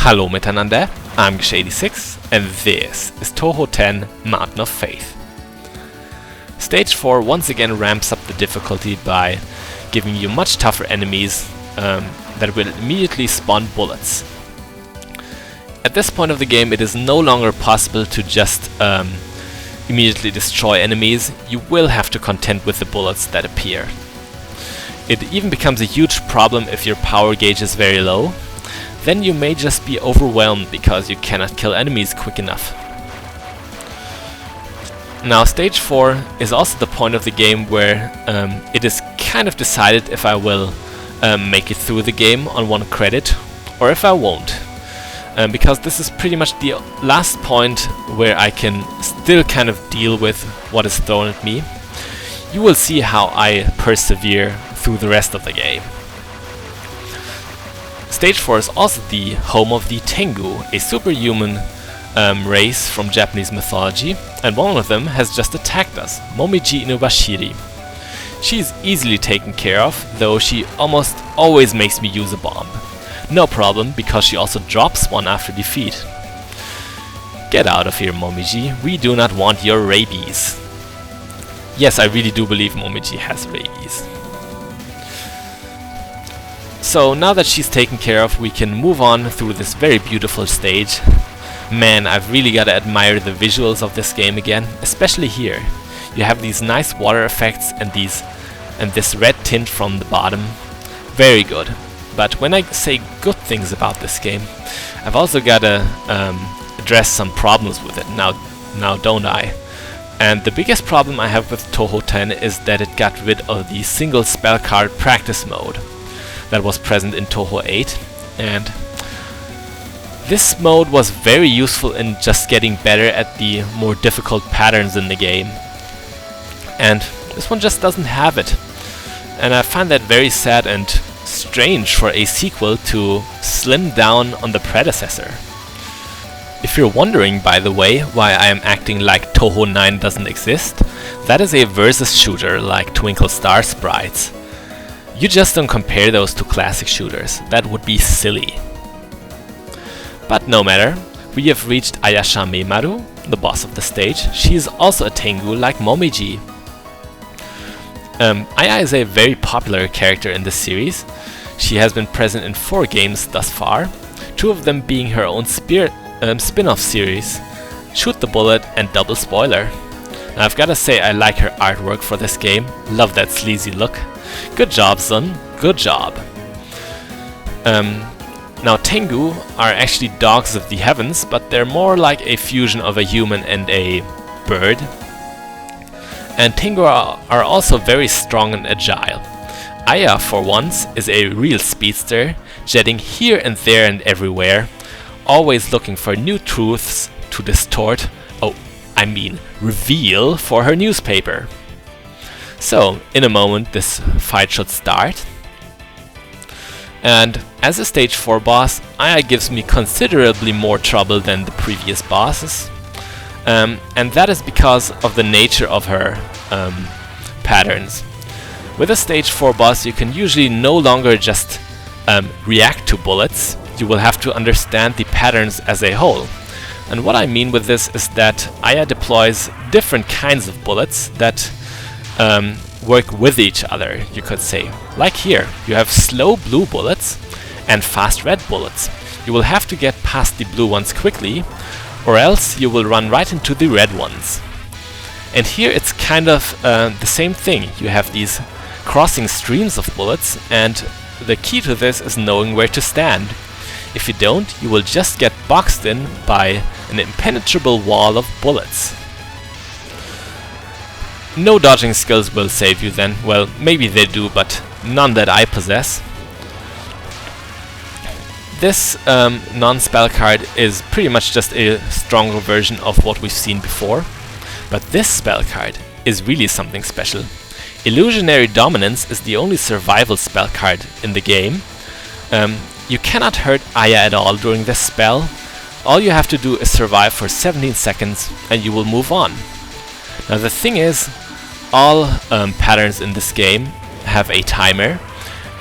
Hallo miteinander, I'm a.k.a. and this is Touhou 10 Mountain of Faith. Stage 4 once again ramps up the difficulty by giving you much tougher enemies that will immediately spawn bullets. At this point of the game it is no longer possible to just immediately destroy enemies. You will have to contend with the bullets that appear. It even becomes a huge problem if your power gauge is very low. Then you may just be overwhelmed because you cannot kill enemies quick enough. Now stage 4 is also the point of the game where it is kind of decided if I will make it through the game on 1 credit or if I won't. Because this is pretty much the last point where I can still kind of deal with what is thrown at me. You will see how I persevere through the rest of the game. Stage 4 is also the home of the Tengu, a superhuman race from Japanese mythology, and one of them has just attacked us, Momiji Inubashiri. She is easily taken care of, though she almost always makes me use a bomb. No problem, because she also drops one after defeat. Get out of here, Momiji, we do not want your rabies. Yes, I really do believe Momiji has rabies. So now that she's taken care of, we can move on through this very beautiful stage. Man, I've really gotta admire the visuals of this game again, especially here. You have these nice water effects and this red tint from the bottom. Very good. But when I say good things about this game, I've also gotta address some problems with it now don't I? And the biggest problem I have with Touhou 10 is that it got rid of the single spell card practice mode that was present in Touhou 8, and this mode was very useful in just getting better at the more difficult patterns in the game, and this one just doesn't have it, and I find that very sad and strange for a sequel to slim down on the predecessor. If you're wondering, by the way, why I am acting like Touhou 9 doesn't exist, that is a versus shooter like Twinkle Star Sprites. You just don't compare those to classic shooters, that would be silly. But no matter, we have reached a.k.a. Scameimaru, the boss of the stage. She is also a Tengu like Momiji. a.k.a. is a very popular character in this series. She has been present in 4 games thus far, 2 of them being her own spin-off series, Shoot the Bullet and Double Spoiler. Now I've gotta say I like her artwork for this game, love that sleazy look. Good job, son. Good job. Now Tengu are actually dogs of the heavens, but they're more like a fusion of a human and a bird. And Tengu are also very strong and agile. a.k.a. for once is a real speedster, jetting here and there and everywhere, always looking for new truths to distort, reveal for her newspaper. So, in a moment this fight should start. And as a stage 4 boss, a.k.a. gives me considerably more trouble than the previous bosses. And that is because of the nature of her patterns. With a stage 4 boss you can usually no longer just react to bullets, you will have to understand the patterns as a whole. And what I mean with this is that a.k.a. deploys different kinds of bullets that work with each other, you could say. Like here, you have slow blue bullets and fast red bullets. You will have to get past the blue ones quickly, or else you will run right into the red ones. And here it's kind of the same thing. You have these crossing streams of bullets, and the key to this is knowing where to stand. If you don't, you will just get boxed in by an impenetrable wall of bullets. No dodging skills will save you then. Well, maybe they do, but none that I possess. This non-spell card is pretty much just a stronger version of what we've seen before. But this spell card is really something special. Illusionary Dominance is the only survival spell card in the game. You cannot hurt a.k.a. at all during this spell. All you have to do is survive for 17 seconds and you will move on. Now the thing is, all patterns in this game have a timer,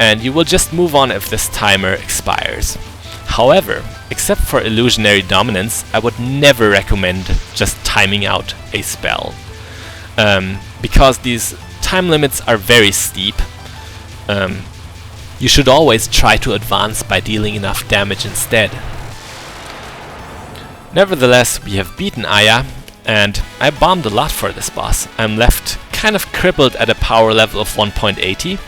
and you will just move on if this timer expires. However, except for illusionary dominance, I would never recommend just timing out a spell. Because these time limits are very steep. You should always try to advance by dealing enough damage instead. Nevertheless, we have beaten Aya, and I bombed a lot for this boss. I'm left kind of crippled at a power level of 1.80.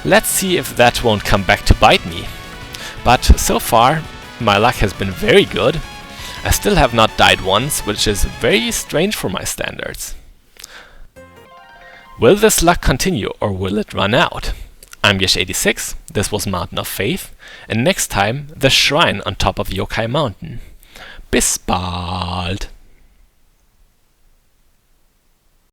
Let's see if that won't come back to bite me. But so far, my luck has been very good. I still have not died once, which is very strange for my standards. Will this luck continue, or will it run out? I'm a.k.a, this was Mountain of Faith, and next time, the shrine on top of Yokai Mountain. Bis bald!